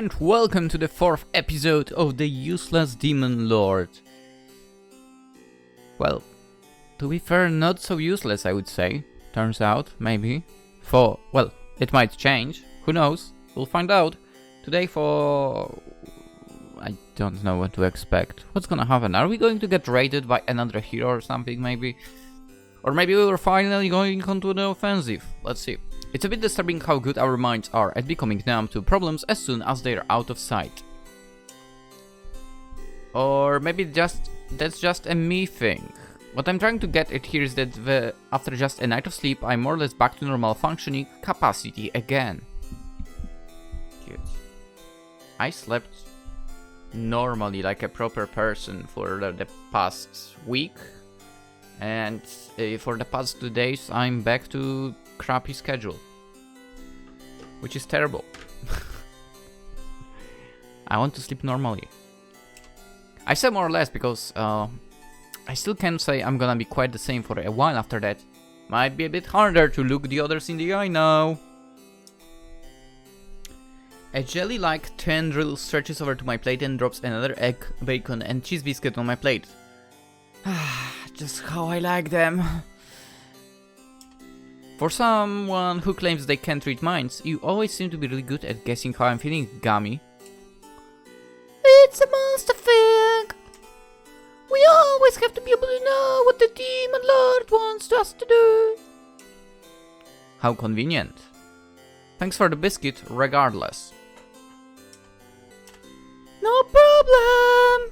and welcome to the 4th episode of the Useless Demon Lord. Well, to be fair, not so useless I would say, turns out, maybe. Well, it might change, who knows, we'll find out. Today I don't know what to expect. What's gonna happen? Are we going to get raided by another hero or something maybe? Or maybe we were finally going onto the offensive, let's see. It's a bit disturbing how good our minds are at becoming numb to problems as soon as they're out of sight. Or maybe that's just a me thing. What I'm trying to get at here is that after just a night of sleep, I'm more or less back to normal functioning capacity again. Good. I slept normally like a proper person for the past week. And for the past 2 days, I'm back to crappy schedule, which is terrible. I want to sleep normally. I say more or less because I still can't say I'm gonna be quite the same for a while after that. Might be a bit harder to look the others in the eye now. A jelly-like tendril stretches over to my plate and drops another egg, bacon and cheese biscuit on my plate. Just how I like them. For someone who claims they can't read minds, you always seem to be really good at guessing how I'm feeling, Gummy. It's a monster thing. We always have to be able to know what the Demon Lord wants us to do. How convenient. Thanks for the biscuit, regardless. No problem.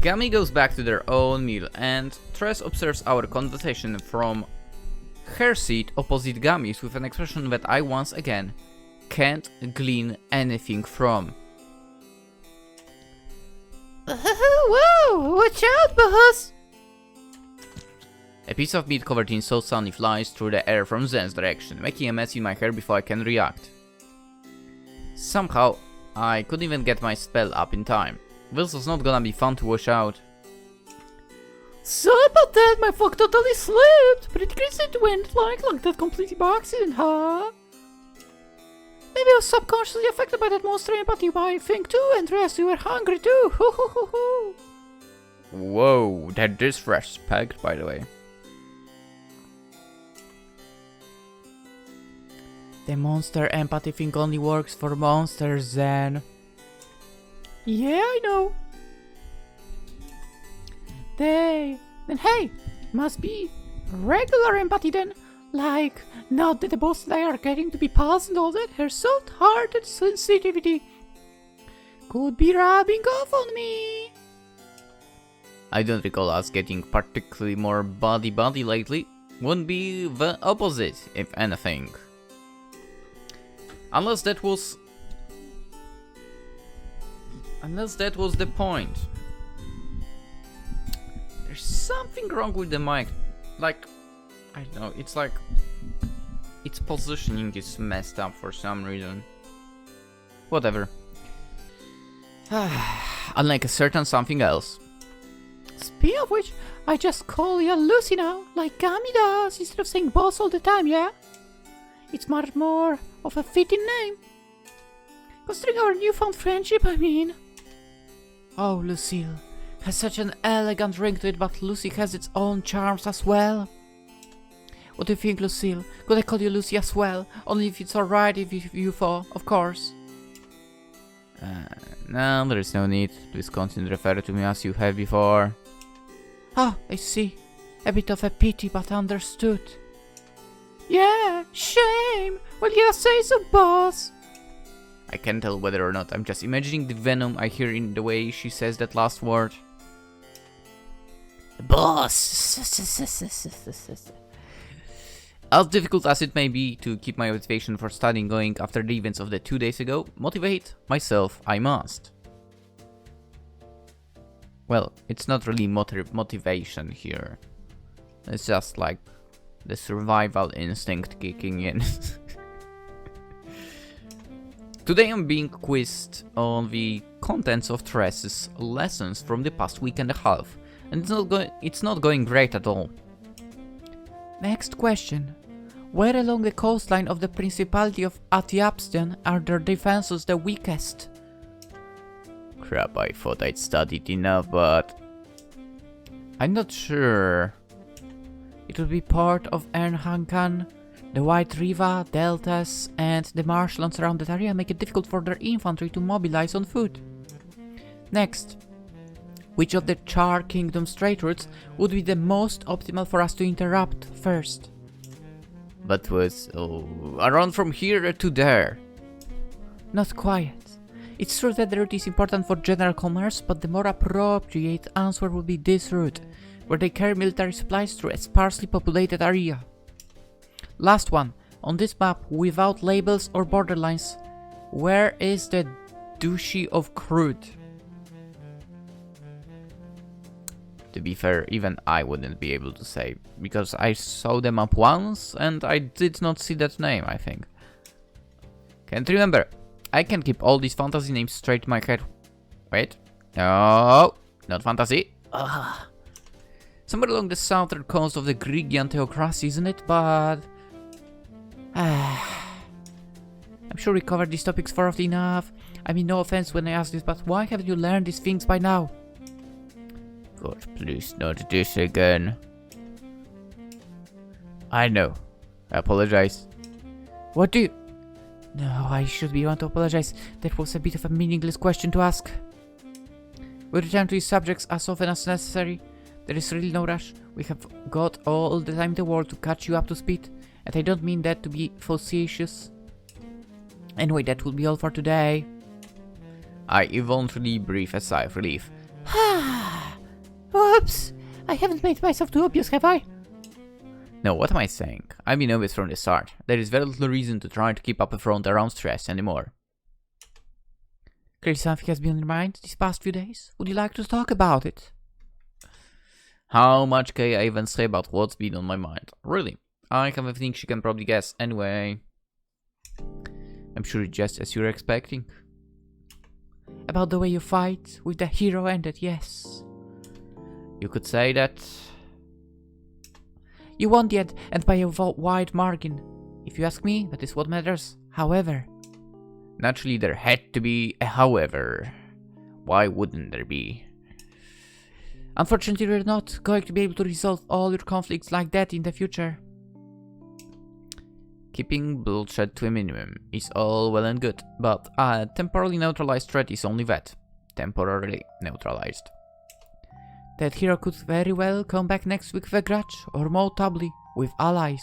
Gummy goes back to their own meal and Tress observes our conversation from her seat opposite Gummy's with an expression that I once again can't glean anything from. Whoa, watch out, boss! A piece of meat covered in salt sunny flies through the air from Zen's direction, making a mess in my hair before I can react. Somehow, I couldn't even get my spell up in time. This was not gonna be fun to wash out. Sorry about that, my fuck totally slipped, but it went like that completely by accident, huh? Maybe I was subconsciously affected by that monster empathy thing too, and rest, you were hungry too, hoo hoo hoo hoo. Whoa, that disrespect, by the way. The monster empathy thing only works for monsters, Zen. Yeah, I know. Then hey, must be regular empathy then. Like, not that the boss they are getting to be pals and all that. Her soft-hearted sensitivity could be rubbing off on me. I don't recall us getting particularly more buddy-buddy lately. Wouldn't be the opposite, if anything. Unless that was the point. There's something wrong with the mic. Like, I don't know, it's like its positioning is messed up for some reason. Whatever. Unlike a certain something else. Speaking of which, I just call you Lucy now, like Gummy does, instead of saying boss all the time, yeah? It's much more of a fitting name. Considering our newfound friendship, I mean. Oh, Lucille has such an elegant ring to it, but Lucy has its own charms as well. What do you think, Lucille? Could I call you Lucy as well? Only if it's alright if you fall, of course. No, there is no need. Please continue to refer to me as you have before. Ah, I see. A bit of a pity, but understood. Yeah, shame. Well, yeah, say so, boss. I can't tell whether or not I'm just imagining the venom I hear in the way she says that last word. Boss. As difficult as it may be to keep my motivation for studying going after the events of the 2 days ago, motivate myself I must. Well, it's not really motivation here. It's just like the survival instinct kicking in. Today I'm being quizzed on the contents of Tress's lessons from the past week and a half, and it's not going great at all. Next question. Where along the coastline of the Principality of Atiapstan are their defenses the weakest? Crap, I thought I'd studied enough, but I'm not sure. It would be part of Ernhankan. The White River, deltas, and the marshlands around that area make it difficult for their infantry to mobilize on foot. Next, which of the Char Kingdom's trade routes would be the most optimal for us to interrupt first? That was around from here to there. Not quite. It's true that the route is important for general commerce, but the more appropriate answer would be this route, where they carry military supplies through a sparsely populated area. Last one, on this map, without labels or borderlines, where is the Duchy of Crude? To be fair, even I wouldn't be able to say, because I saw the map once and I did not see that name, I think. Can't remember. I can keep all these fantasy names straight in my head. Wait. No, not fantasy. Ugh. Somewhere along the southern coast of the Grigian theocracy, isn't it? But I'm sure we covered these topics far enough. I mean, no offense when I ask this, but why haven't you learned these things by now? God, please not this again. I know. I apologize. What do you... No, I should be one to apologize. That was a bit of a meaningless question to ask. We return to these subjects as often as necessary. There is really no rush. We have got all the time in the world to catch you up to speed. And I don't mean that to be facetious. Anyway, that will be all for today. I eventually breathe a sigh of relief. Oops! I haven't made myself too obvious, have I? No, what am I saying? I've been obvious from the start. There is very little reason to try to keep up a front around stress anymore. Clearly something has been on your mind these past few days. Would you like to talk about it? How much can I even say about what's been on my mind? Really? I have a thing she can probably guess anyway. I'm sure it's just as you're expecting. About the way you fight with the hero ended, yes. You could say that. You won yet, and by a wide margin. If you ask me, that is what matters. However. Naturally, there had to be a however. Why wouldn't there be? Unfortunately, we're not going to be able to resolve all your conflicts like that in the future. Keeping bloodshed to a minimum is all well and good, but a temporarily neutralized threat is only that. Temporarily neutralized. That hero could very well come back next week with a grudge, or more doubly, with allies.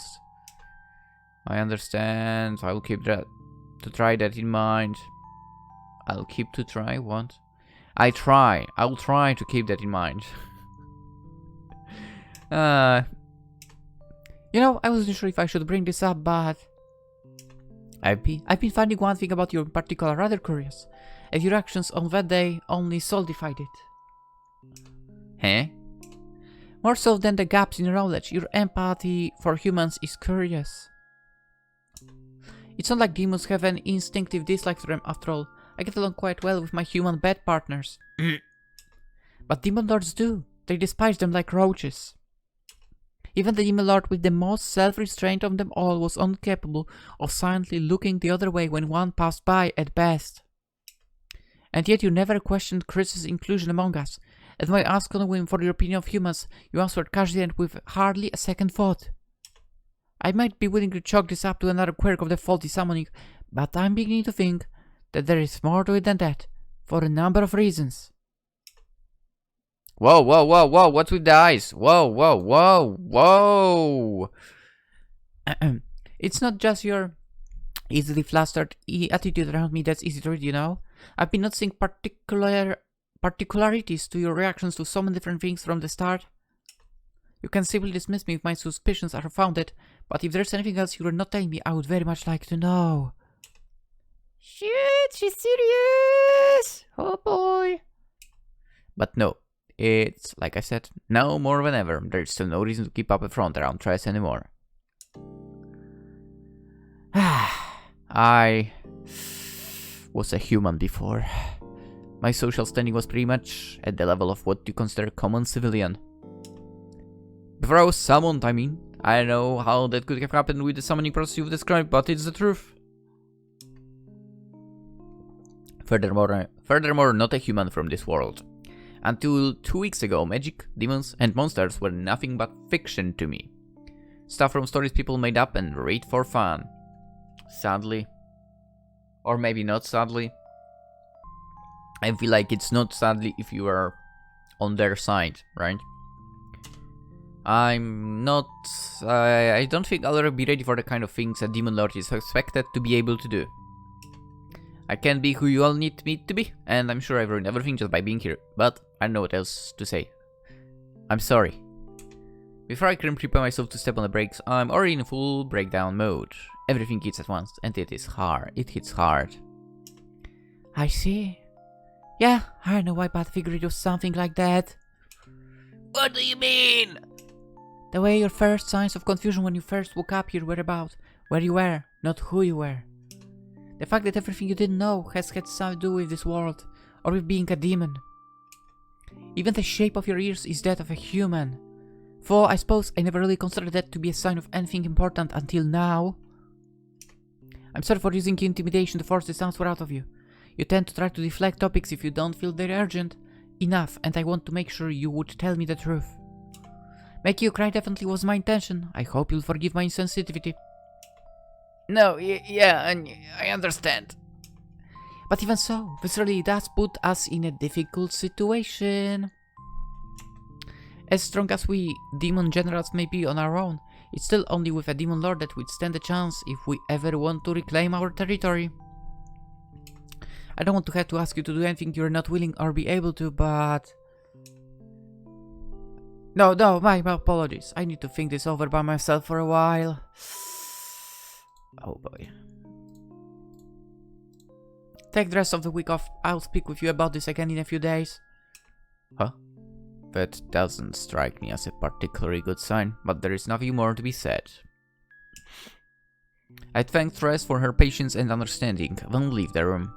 I understand. I'll keep that to try that in mind. I'll keep to try what? I'll try to keep that in mind. You know, I wasn't sure if I should bring this up, but I've been finding one thing about you in particular rather curious, and your actions on that day only solidified it. Huh? More so than the gaps in your knowledge, your empathy for humans is curious. It's not like demons have an instinctive dislike to them after all. I get along quite well with my human bed partners. But demon lords do. They despise them like roaches. Even the demon lord with the most self-restraint of them all was incapable of silently looking the other way when one passed by at best. And yet you never questioned Chris's inclusion among us. And when I asked on a whim for your opinion of humans, you answered casually and with hardly a second thought. I might be willing to chalk this up to another quirk of the faulty summoning, but I'm beginning to think that there is more to it than that, for a number of reasons. Whoa, whoa, whoa, whoa, what's with the eyes? Whoa, whoa, whoa, whoa! It's not just your easily flustered attitude around me that's easy to read, you know? I've been noticing particularities to your reactions to so many different things from the start. You can simply dismiss me if my suspicions are founded, but if there's anything else you are not telling me, I would very much like to know. Shit, she's serious! Oh boy. But no, it's, like I said, now more than ever, there's still no reason to keep up a front around Tress anymore. I was a human before. My social standing was pretty much at the level of what you consider common civilian. Before I was summoned, I mean. I know how that could have happened with the summoning process you've described, but it's the truth. Furthermore, not a human from this world. Until 2 weeks ago, magic, demons, and monsters were nothing but fiction to me. Stuff from stories people made up and read for fun. Sadly. Or maybe not sadly. I feel like it's not sadly if you are on their side, right? I'm not... I don't think I'll ever be ready for the kind of things a demon lord is expected to be able to do. I can't be who you all need me to be, and I'm sure I've ruined everything just by being here, but I don't know what else to say. I'm sorry. Before I can prepare myself to step on the brakes, I'm already in full breakdown mode. Everything hits at once, and it is hard. It hits hard. I see. Yeah, I know why, but I figured it was something like that. What do you mean? The way your first signs of confusion when you first woke up here were about where you were, not who you were. The fact that everything you didn't know has had something to do with this world, or with being a demon. Even the shape of your ears is that of a human. Though I suppose I never really considered that to be a sign of anything important until now. I'm sorry for using intimidation to force this answer out of you. You tend to try to deflect topics if you don't feel they're urgent enough, and I want to make sure you would tell me the truth. Make you cry definitely was my intention. I hope you'll forgive my insensitivity. No, yeah, and I understand. But even so, this really does put us in a difficult situation. As strong as we demon generals may be on our own, it's still only with a demon lord that we'd stand a chance if we ever want to reclaim our territory. I don't want to have to ask you to do anything you're not willing or be able to, but... No, my apologies. I need to think this over by myself for a while. Oh boy. Take the rest of the week off. I'll speak with you about this again in a few days. Huh? That doesn't strike me as a particularly good sign, but there is nothing more to be said. I thank Therese for her patience and understanding, then leave the room.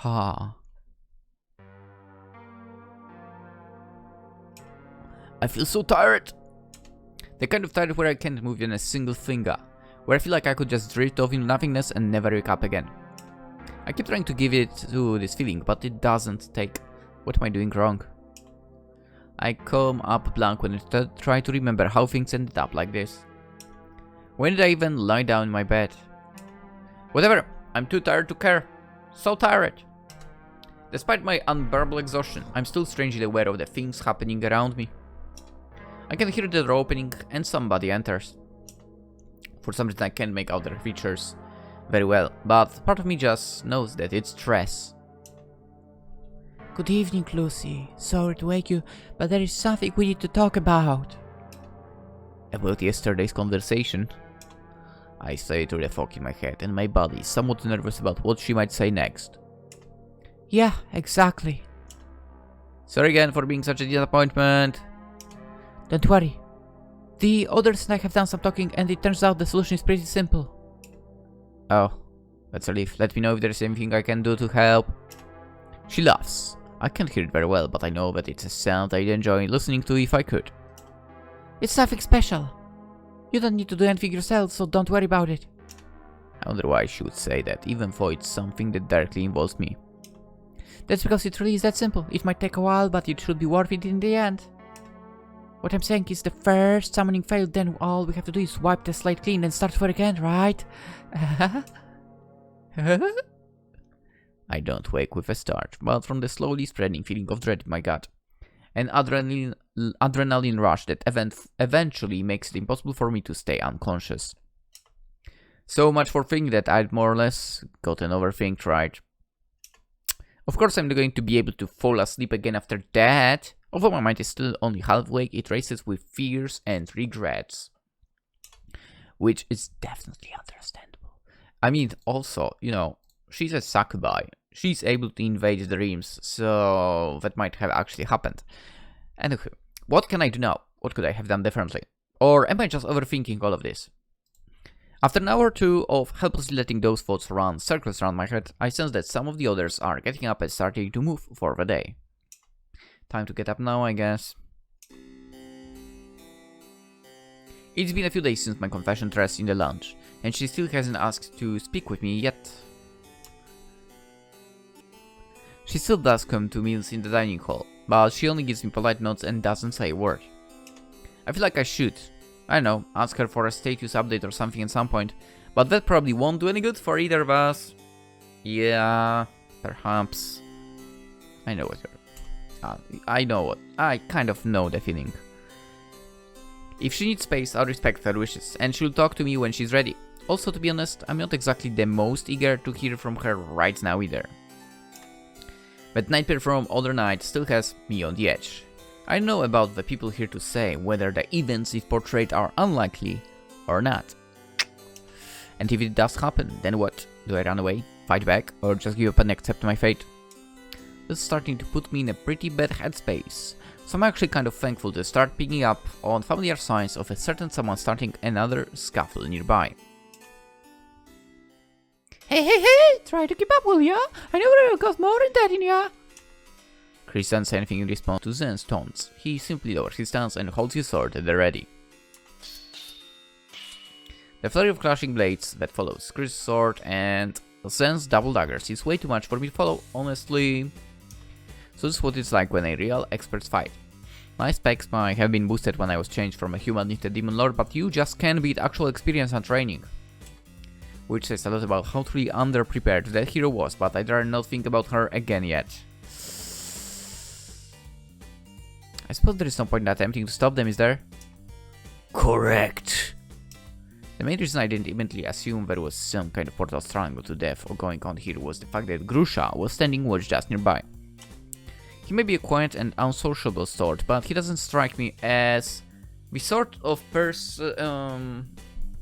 I feel so tired. The kind of tired where I can't move even a single finger. Where I feel like I could just drift off into nothingness and never wake up again. I keep trying to give it to this feeling, but it doesn't take. What am I doing wrong? I come up blank when I try to remember how things ended up like this. When did I even lie down in my bed? Whatever, I'm too tired to care. So tired. Despite my unbearable exhaustion, I'm still strangely aware of the things happening around me. I can hear the door opening and somebody enters. For some reason I can't make out their features very well, but part of me just knows that it's Therese. Good evening, Lucy. Sorry to wake you, but there is something we need to talk about. About yesterday's conversation? I say through the fog in my head, and my body is somewhat nervous about what she might say next. Yeah, exactly. Sorry again for being such a disappointment. Don't worry. The others and I have done some talking, and it turns out the solution is pretty simple. Oh, that's a relief. Let me know if there's anything I can do to help. She laughs. I can't hear it very well, but I know that it's a sound I'd enjoy listening to if I could. It's nothing special. You don't need to do anything yourself, so don't worry about it. I wonder why she would say that, even though it's something that directly involves me. That's because it really is that simple. It might take a while, but it should be worth it in the end. What I'm saying is the first summoning failed, then all we have to do is wipe the slate clean and start for again, right? I don't wake with a start, but from the slowly spreading feeling of dread in my gut. An adrenaline rush that eventually makes it impossible for me to stay unconscious. So much for thinking that I'd more or less gotten over things right. Of course I'm not going to be able to fall asleep again after that. Although my mind is still only half awake, it races with fears and regrets. Which is definitely understandable. I mean, also, you know, she's a succubi. She's able to invade dreams, so that might have actually happened. Anywho, what can I do now? What could I have done differently? Or am I just overthinking all of this? After an hour or two of helplessly letting those thoughts run circles around my head, I sense that some of the others are getting up and starting to move for the day. Time to get up now, I guess. It's been a few days since my confession dress in the lounge, and she still hasn't asked to speak with me yet. She still does come to meals in the dining hall, but she only gives me polite nods and doesn't say a word. I feel like I should, I don't know, ask her for a status update or something at some point, but that probably won't do any good for either of us. Yeah, perhaps. I know what I kind of know the feeling. If she needs space, I'll respect her wishes, and she'll talk to me when she's ready. Also, to be honest, I'm not exactly the most eager to hear from her right now either. But Ren'Py from other night still has me on the edge. I know about the people here to say whether the events it portrayed are unlikely or not. And if it does happen, then what? Do I run away, fight back, or just give up and accept my fate? This is starting to put me in a pretty bad headspace, so I'm actually kind of thankful to start picking up on familiar signs of a certain someone starting another scuffle nearby. Hey, try to keep up, will ya? I know you've got more in that in ya. Chris doesn't say anything in response to Zen's taunts. He simply lowers his stance and holds his sword at the ready. The flurry of clashing blades that follows Chris' sword and Zen's double daggers is way too much for me to follow, honestly. So this is what it's like when a real experts fight. My specs might have been boosted when I was changed from a human into a demon lord, but you just can't beat actual experience and training. Which says a lot about how truly underprepared that hero was, but I'd rather not think about her again yet. I suppose there is no point in attempting to stop them, is there? Correct! The main reason I didn't immediately assume there was some kind of portal triangle to death or going on here was the fact that Grusha was standing watch just nearby. He may be a quiet and unsociable sort, but he doesn't strike me as the sort of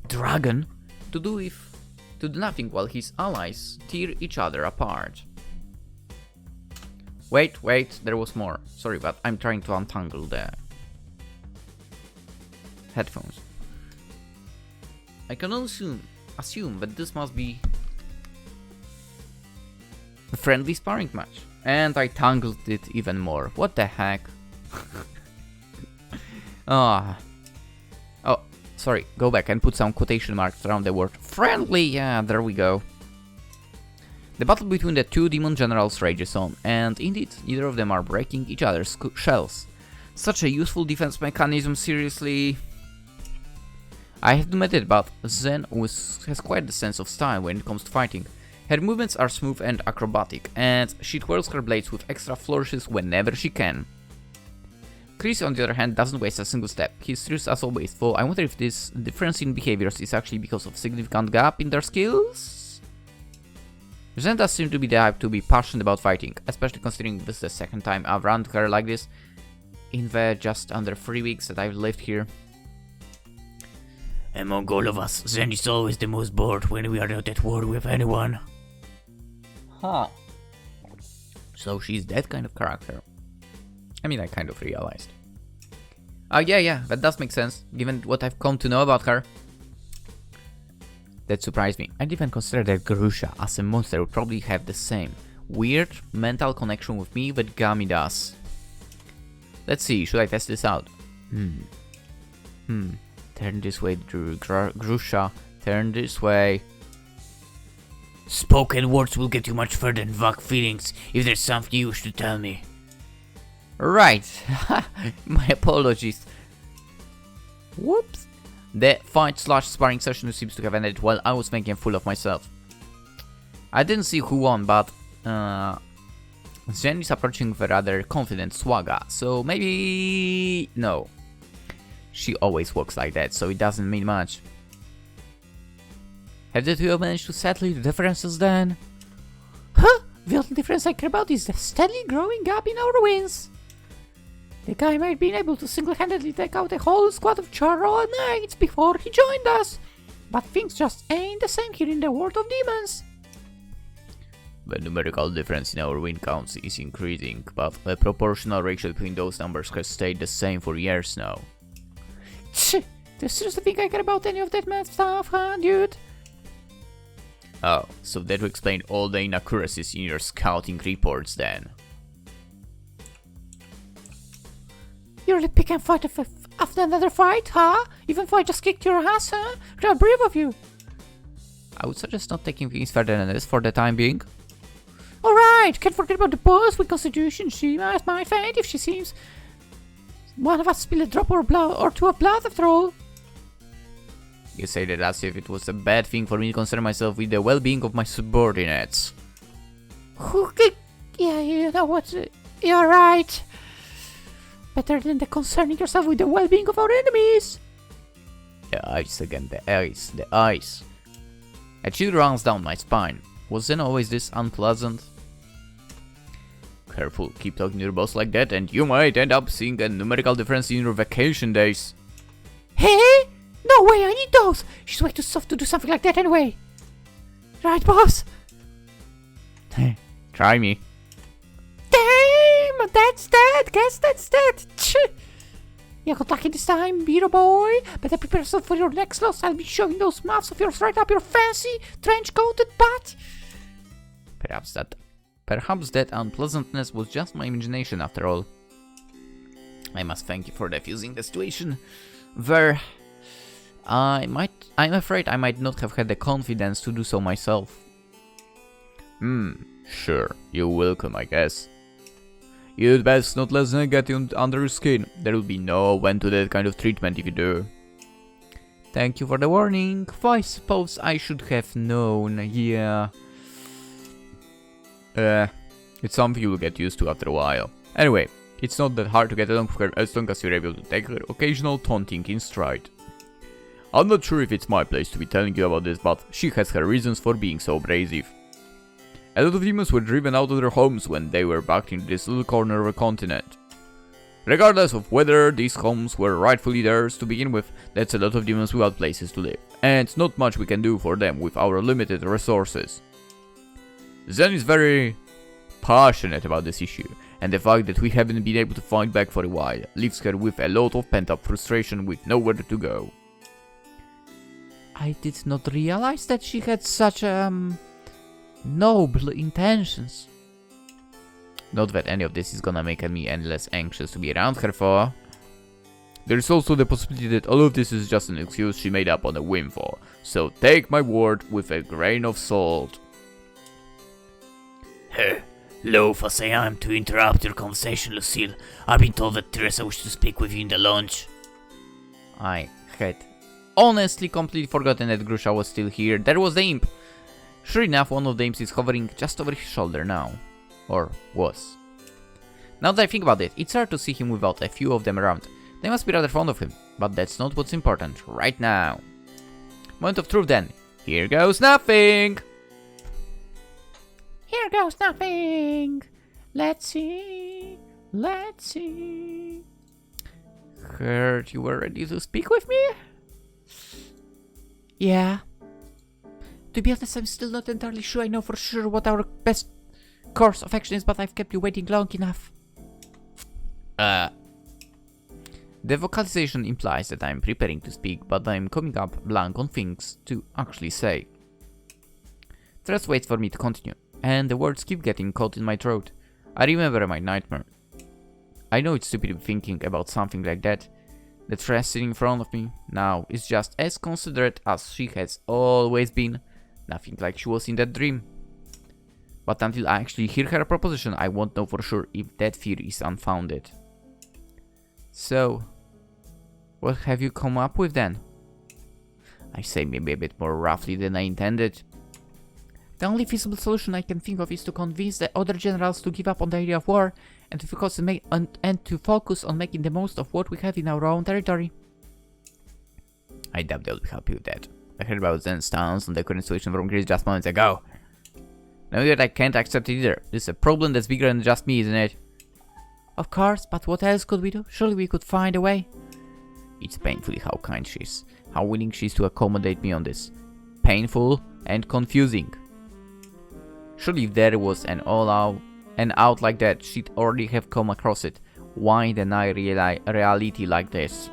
dragon to do nothing while his allies tear each other apart. Wait, there was more. Sorry, but I'm trying to untangle the headphones. I can only assume that this must be a friendly sparring match. And I tangled it even more. What the heck? Oh, sorry, go back and put some quotation marks around the word friendly. Yeah, there we go. The battle between the two demon generals rages on, and indeed, neither of them are breaking each other's shells. Such a useful defense mechanism, seriously. I have to admit it, but Zen has quite the sense of style when it comes to fighting. Her movements are smooth and acrobatic, and she twirls her blades with extra flourishes whenever she can. Chris, on the other hand, doesn't waste a single step. He's serious as always, though I wonder if this difference in behaviors is actually because of significant gap in their skills? Zen does seem to be the type to be passionate about fighting, especially considering this is the second time I've run to her like this in the just under 3 weeks that I've lived here. Among all of us, Zen is always the most bored when we are not at war with anyone. Huh. So she's that kind of character. I mean, I kind of realized. Yeah, that does make sense, given what I've come to know about her. That surprised me. I'd even consider that Grusha as a monster would probably have the same weird mental connection with me that Gami does. Let's see, should I test this out? Turn this way, Grusha. Turn this way. Spoken words will get you much further than vague feelings. If there's something you wish to tell me. Right. My apologies. Whoops. The fight/sparring session seems to have ended while I was making a fool of myself. I didn't see who won, but Zen is approaching with a rather confident swagger, so maybe no. She always walks like that, so it doesn't mean much. Have the two of you managed to settle the differences then? Huh? The only difference I care about is the steadily growing gap in our wins. The guy might have been able to single-handedly take out a whole squad of Charro Knights before he joined us, but things just ain't the same here in the world of demons. The numerical difference in our win counts is increasing, but the proportional ratio between those numbers has stayed the same for years now. Tch, do you seriously think I care about any of that math stuff, huh, dude? Oh, so that would explain all the inaccuracies in your scouting reports then. You really pick and fight After another fight, huh? Even though I just kicked your ass, huh? Real brave of you. I would suggest not taking things further than this for the time being. Alright, can't forget about the boss with Constitution. She might faint if she seems one of us spill a drop or two of blood after all. You say that as if it was a bad thing for me to concern myself with the well-being of my subordinates. Okay, yeah, you know what? You're right. Better than the concerning yourself with the well-being of our enemies. The ice again, the ice, the ice. A chill runs down my spine. Was then always this unpleasant? Careful, keep talking to your boss like that and you might end up seeing a numerical difference in your vacation days. Hey? No way, I need those! She's way too soft to do something like that anyway. Right, boss? Try me. Damn! That's that! Guess that's that! Yeah, good luck this time, Beetle Boy. Better prepare yourself for your next loss. I'll be shoving those mouths of yours right up your fancy, trench-coated butt. Perhaps that unpleasantness was just my imagination after all. I must thank you for diffusing the situation. I'm afraid I might not have had the confidence to do so myself. Sure, you're welcome, I guess. You'd best not let them get under your skin. There will be no end to that kind of treatment if you do. Thank you for the warning. I suppose I should have known, yeah. It's something you'll get used to after a while. Anyway, it's not that hard to get along with her as long as you're able to take her occasional taunting in stride. I'm not sure if it's my place to be telling you about this, but she has her reasons for being so abrasive. A lot of demons were driven out of their homes when they were backed into this little corner of a continent. Regardless of whether these homes were rightfully theirs to begin with, that's a lot of demons without places to live, and not much we can do for them with our limited resources. Zen is very passionate about this issue, and the fact that we haven't been able to fight back for a while leaves her with a lot of pent-up frustration with nowhere to go. I did not realize that she had such noble intentions. Not that any of this is gonna make me any less anxious to be around her for. There's also the possibility that all of this is just an excuse she made up on a whim for, so take my word with a grain of salt. Loath as I am to interrupt your conversation, Lucille, I've been told that Teresa wished to speak with you in the lounge. I had honestly completely forgotten that Grusha was still here. There was the imp. Sure enough, one of the imps is hovering just over his shoulder now. Or was. Now that I think about it, it's hard to see him without a few of them around. They must be rather fond of him, but that's not what's important right now. Moment of truth then. Here goes nothing! Here goes nothing. Let's see. Heard you were ready to speak with me? Yeah. To be honest, I'm still not entirely sure I know for sure what our best course of action is, but I've kept you waiting long enough. The vocalization implies that I'm preparing to speak, but I'm coming up blank on things to actually say. Trust waits for me to continue, and the words keep getting caught in my throat. I remember my nightmare. I know it's stupid thinking about something like that. The Tress sitting in front of me now is just as considerate as she has always been. Nothing like she was in that dream. But until I actually hear her proposition, I won't know for sure if that fear is unfounded. So, what have you come up with then? I say maybe a bit more roughly than I intended. The only feasible solution I can think of is to convince the other generals to give up on the idea of war and to focus on making the most of what we have in our own territory. I doubt they'll be happy with that. I heard about Zen's stance on the current situation from Chris just moments ago. Now that I can't accept it either. This is a problem that's bigger than just me, isn't it? Of course, but what else could we do? Surely we could find a way. It's painfully how kind she is. How willing she is to accommodate me on this. Painful and confusing. Surely if there was an out like that, she'd already have come across it. Why deny reality like this?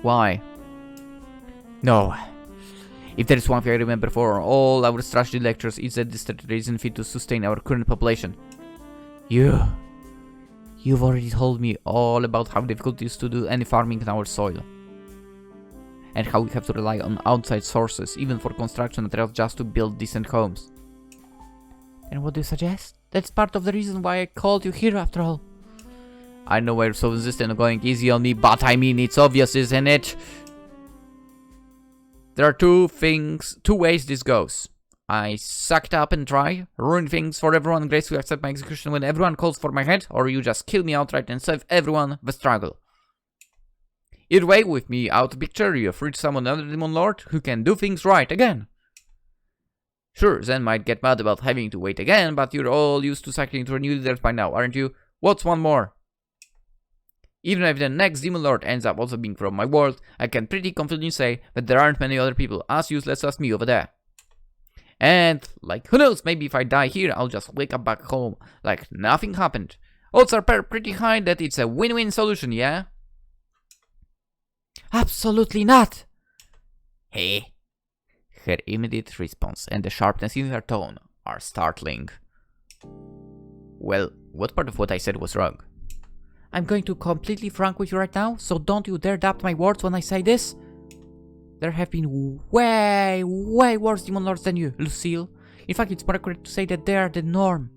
Why? No. If there is one thing I remember for all our strategy lectures, it's that this strategy isn't fit to sustain our current population. You You've already told me all about how difficult it is to do any farming in our soil. And how we have to rely on outside sources, even for construction materials, just to build decent homes. And what do you suggest? That's part of the reason why I called you here after all. I know why you're so insistent on going easy on me, but I mean, it's obvious, isn't it? There are two ways this goes. I suck it up and try, ruin things for everyone, gracefully accept my execution when everyone calls for my head, or you just kill me outright and save everyone the struggle. Either way, with me out of the picture, you're free to summon another demon lord who can do things right again. Sure, Zen might get mad about having to wait again, but you're all used to cycling through new leaders by now, aren't you? What's one more? Even if the next demon lord ends up also being from my world, I can pretty confidently say that there aren't many other people as useless as me over there. And, like, who knows, maybe if I die here, I'll just wake up back home like nothing happened. Odds are pretty high that it's a win-win solution, yeah? Absolutely not! Hey. Her immediate response and the sharpness in her tone are startling. Well, what part of what I said was wrong? I'm going to completely frank with you right now, so don't you dare doubt my words when I say this. There have been way worse demon lords than you, Lucille. In fact, it's more accurate to say that they are the norm.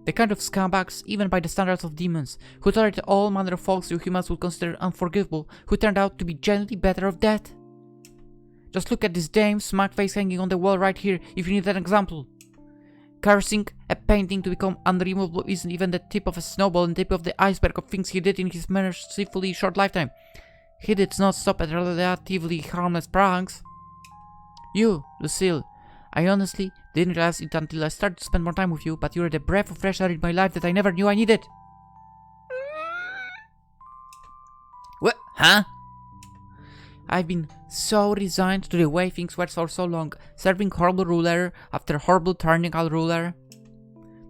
The kind of scumbags, even by the standards of demons, who tolerate all manner of faults you humans would consider unforgivable, who turned out to be genuinely better off dead. Just look at this dame smug face hanging on the wall right here, if you need an example. Cursing a painting to become unremovable isn't even the tip of a snowball and tip of the iceberg of things he did in his mercifully short lifetime. He did not stop at relatively harmless pranks. You, Lucille, I honestly didn't realize it until I started to spend more time with you, but you're the breath of fresh air in my life that I never knew I needed. What? Huh? I've been so resigned to the way things were for so long, serving horrible ruler after horrible tyrannical ruler.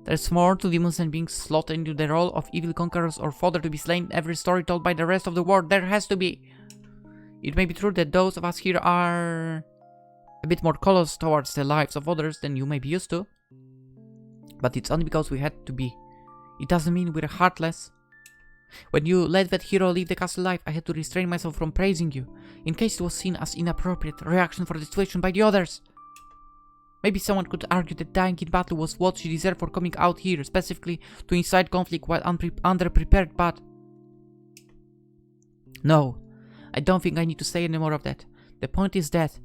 There's more to demons than being slotted into the role of evil conquerors or fodder to be slain in every story told by the rest of the world. There has to be. It may be true that those of us here are a bit more callous towards the lives of others than you may be used to, but it's only because we had to be. It doesn't mean we're heartless. When you let that hero leave the castle alive, I had to restrain myself from praising you, in case it was seen as inappropriate reaction for the situation by the others. Maybe someone could argue that dying in battle was what she deserved for coming out here, specifically to incite conflict while underprepared, but... No, I don't think I need to say any more of that. The point is that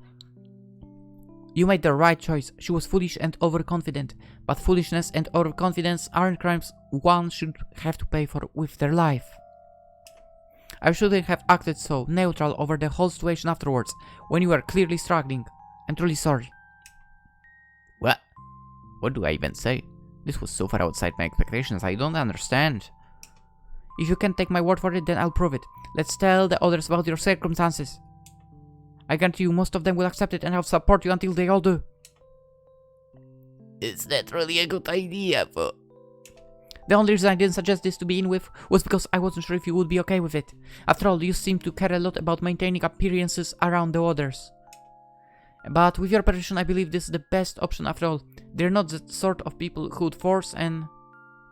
you made the right choice. She was foolish and overconfident, but foolishness and overconfidence aren't crimes one should have to pay for with their life. I shouldn't have acted so neutral over the whole situation afterwards, when you were clearly struggling. I'm truly sorry. What? What do I even say? This was so far outside my expectations, I don't understand. If you can't take my word for it, then I'll prove it. Let's tell the others about your circumstances. I guarantee you most of them will accept it and I'll support you until they all do. Is that really a good idea, but... The only reason I didn't suggest this to begin with was because I wasn't sure if you would be okay with it. After all, you seem to care a lot about maintaining appearances around the others. But with your permission, I believe this is the best option after all. They're not the sort of people who would force an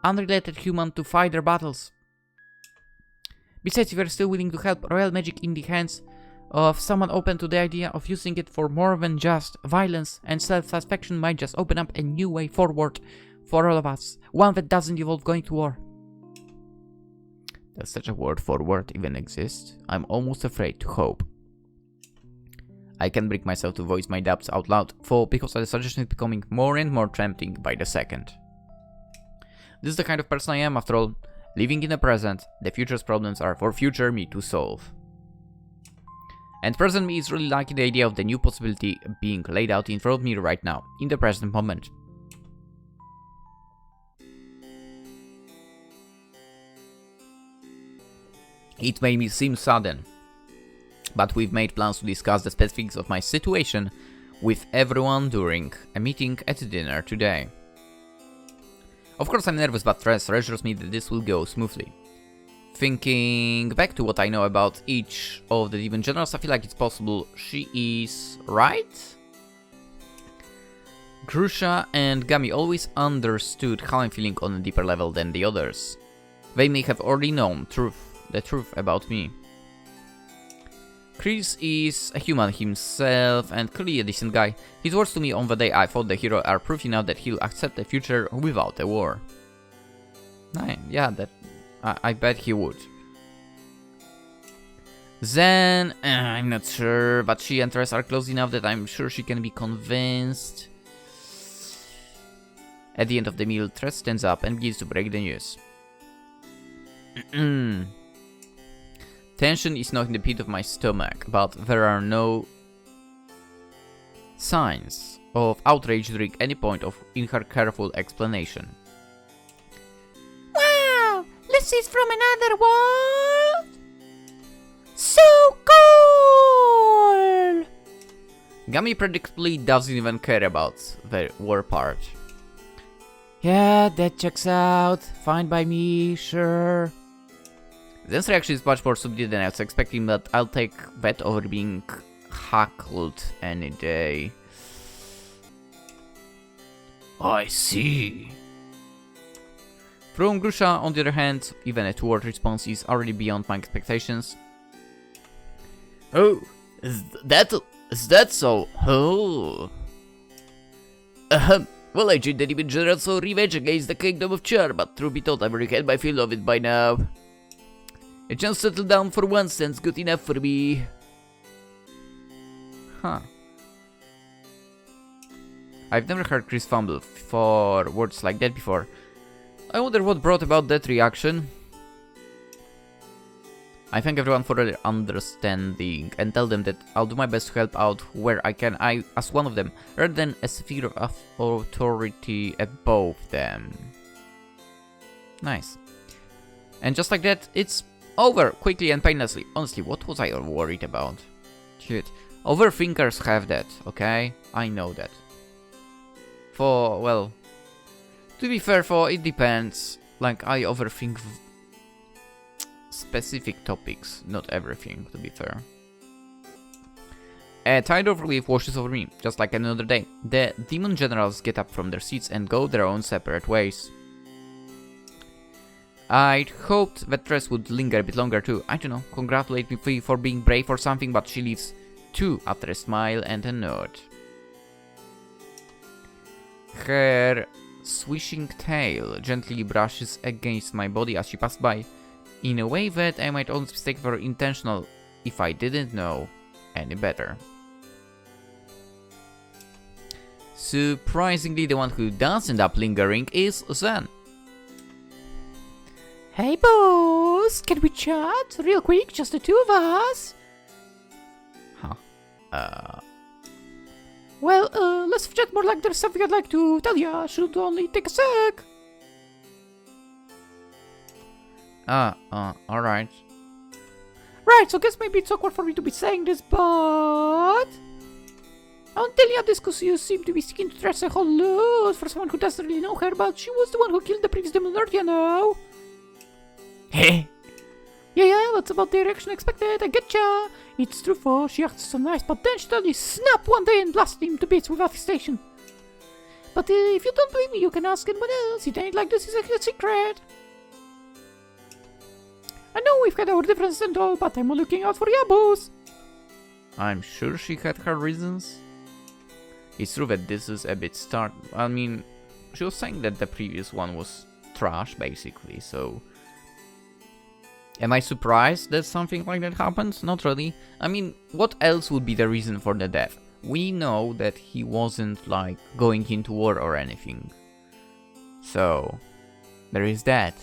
unrelated human to fight their battles. Besides, if you're still willing to help, royal magic in the hands of someone open to the idea of using it for more than just violence and self-satisfaction might just open up a new way forward for all of us. One that doesn't involve going to war. Does such a word forward even exist? I'm almost afraid to hope. I can bring myself to voice my doubts out loud, because the suggestion is becoming more and more tempting by the second. This is the kind of person I am, after all. Living in the present, the future's problems are for future me to solve. And present me is really liking the idea of the new possibility being laid out in front of me right now, in the present moment. It may seem sudden, but we've made plans to discuss the specifics of my situation with everyone during a meeting at dinner today. Of course I'm nervous, but stress reassures me that this will go smoothly. Thinking back to what I know about each of the demon generals, I feel like it's possible she is right? Grusha and Gami always understood how I'm feeling on a deeper level than the others. They may have already known the truth about me. Chris is a human himself and clearly a decent guy. His words to me on the day I fought the hero are proof enough that he'll accept a future without a war. Yeah, I bet he would. Then, I'm not sure, but she and Therese are close enough that I'm sure she can be convinced. At the end of the meal, Therese stands up and begins to break the news. Tension is not in the pit of my stomach, but there are no signs of outrage during any point in her careful explanation. Wow! This is from another world? So cool! Gummy predictably doesn't even care about the war part. Yeah, that checks out. Fine by me, sure. Zen's reaction is much more subdued than I was expecting, but I'll take that over being heckled any day. I see. From Grusha, on the other hand, even a two-word response is already beyond my expectations. Oh, is that so? Oh. Well, I treat that even general so revenge against the kingdom of Char, but truth be told, I've already had my fill of it by now. A chance to settle down for once sounds good enough for me. Huh. I've never heard Chris fumble for words like that before. I wonder what brought about that reaction. I thank everyone for their understanding and tell them that I'll do my best to help out where I can, as one of them, rather than a sphere of authority above them. Nice. And just like that, it's over, quickly and painlessly. Honestly, what was I worried about? Shit. Overthinkers have that, okay? I know that. Well, to be fair, it depends. Like, I overthink specific topics, not everything, to be fair. A tide of relief washes over me, just like another day. The demon generals get up from their seats and go their own separate ways. I'd hoped that Therese would linger a bit longer too. I don't know, congratulate me for being brave or something, but she leaves too after a smile and a nod. Her swishing tail gently brushes against my body as she passed by, in a way that I might almost mistake for intentional if I didn't know any better. Surprisingly, the one who does end up lingering is Zen. Hey boss, can we chat real quick, just the two of us? Huh. Well, let's chat more like there's something I'd like to tell ya. Should only take a sec. Alright. Right, so guess maybe it's awkward for me to be saying this, but I won't tell you this because you seem to be seeking to dress a whole lot for someone who doesn't really know her, but she was the one who killed the previous demon lord, you know. Hey. Yeah, that's about the reaction expected, I getcha. It's true for she acts so nice, but then she suddenly snapped one day and blasted him to bits without hesitation. But if you don't believe me, you can ask anyone else. It ain't like this is a secret. I know we've had our differences and all, but I'm looking out for ya, boss. I'm sure she had her reasons. It's true that this is a bit I mean, she was saying that the previous one was trash, basically, so... Am I surprised that something like that happens? Not really. I mean, what else would be the reason for the death? We know that he wasn't, like, going into war or anything. So, there is that.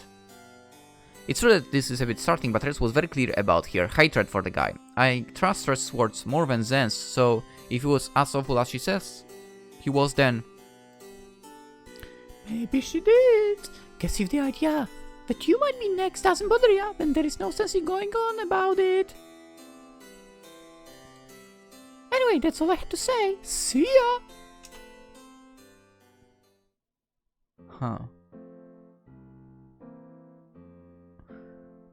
It's true that this is a bit starting, but Therese was very clear about her hatred for the guy. I trust Therese's words more than Zen's, so if he was as awful as she says he was, then... Maybe she did. Guess if the idea that you might be next doesn't bother you, then there is no sense in going on about it. Anyway, that's all I had to say. See ya! Huh.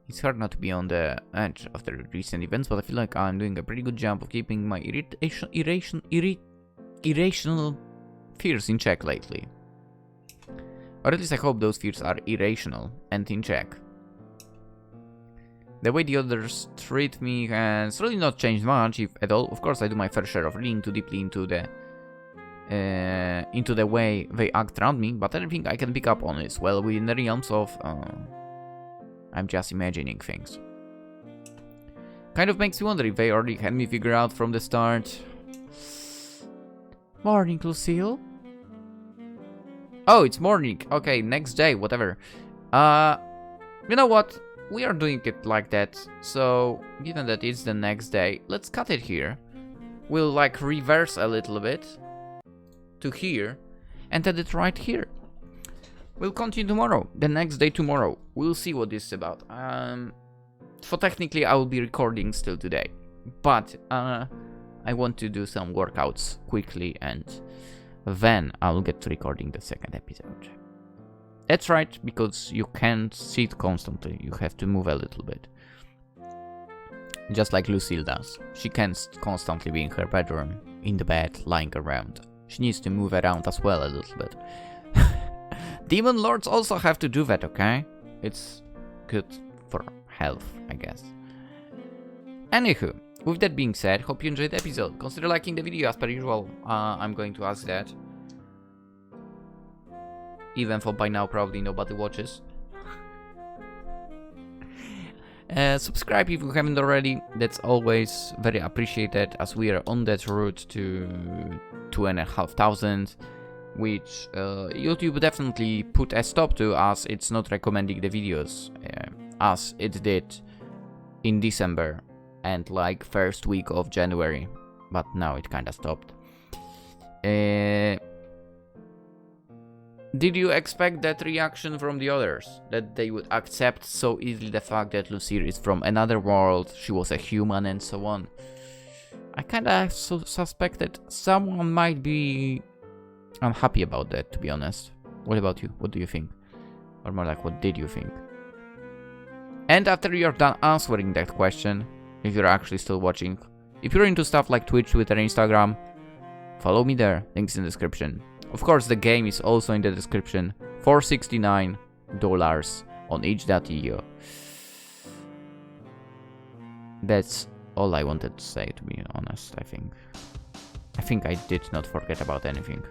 It's hard not to be on the edge of the recent events, but I feel like I'm doing a pretty good job of keeping my irrational fears in check lately. Or at least I hope those fears are irrational and in check. The way the others treat me has really not changed much, if at all. Of course, I do my fair share of reading too deeply into the way they act around me, but everything I can pick up on is well within the realms of I'm just imagining things. Kind of makes me wonder if they already had me figured out from the start. Morning, Lucille. Oh, it's morning. Okay, next day, whatever. You know what? We are doing it like that. So, given that it's the next day, let's cut it here. We'll like reverse a little bit to here and edit right here. We'll continue tomorrow. The next day tomorrow. We'll see what this is about. So technically I will be recording still today. But I want to do some workouts quickly and then I'll get to recording the second episode. That's right, because you can't sit constantly, you have to move a little bit. Just like Lucille does. She can't constantly be in her bedroom, in the bed, lying around. She needs to move around as well a little bit. Demon Lords also have to do that, okay? It's good for health, I guess. Anywho, with that being said, hope you enjoyed the episode. Consider liking the video as per usual. I'm going to ask that. Even though by now probably nobody watches. Subscribe if you haven't already. That's always very appreciated, as we are on that route to 2,500, which YouTube definitely put a stop to, as it's not recommending the videos as it did in December and like first week of January, but now it kinda stopped. Did you expect that reaction from the others? That they would accept so easily the fact that Lucille is from another world, she was a human and so on? I kinda suspected someone might be unhappy about that, to be honest. What about you? What do you think? Or more like, what did you think? And after you're done answering that question, if you're actually still watching, if you're into stuff like Twitch, Twitter, Instagram, follow me there, links in the description. Of course, the game is also in the description for $69 on itch.io. That's all I wanted to say, to be honest, I think I did not forget about anything.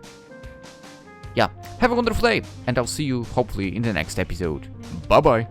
Yeah, have a wonderful day, and I'll see you hopefully in the next episode. Bye bye!